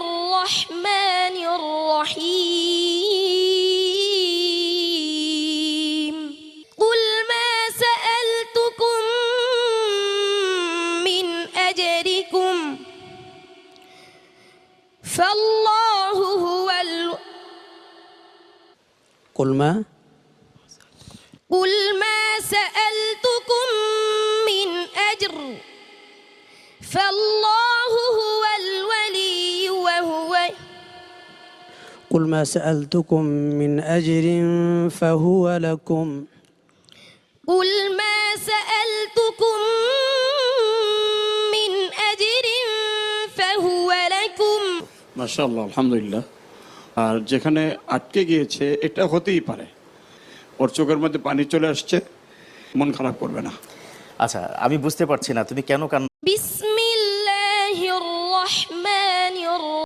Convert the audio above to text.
الرحمن الرحيم قل ما سألتكم من أجركم فالله هو قل ما قل ما سألتكم من أجر فالله هو الولي وهو قل ما سألتكم من أجر فهو لكم قل ما سألتكم من أجر فهو لكم মাশাআল্লাহ, আলহামদুলিল্লাহ। আর যেখানে আটকে গিয়েছে এটা হতেই পারে, ওর চোখের মধ্যে পানি চলে আসছে, মন খারাপ করবে না। আচ্ছা, আমি বুঝতে পারছি না তুমি কেন কান্না بسم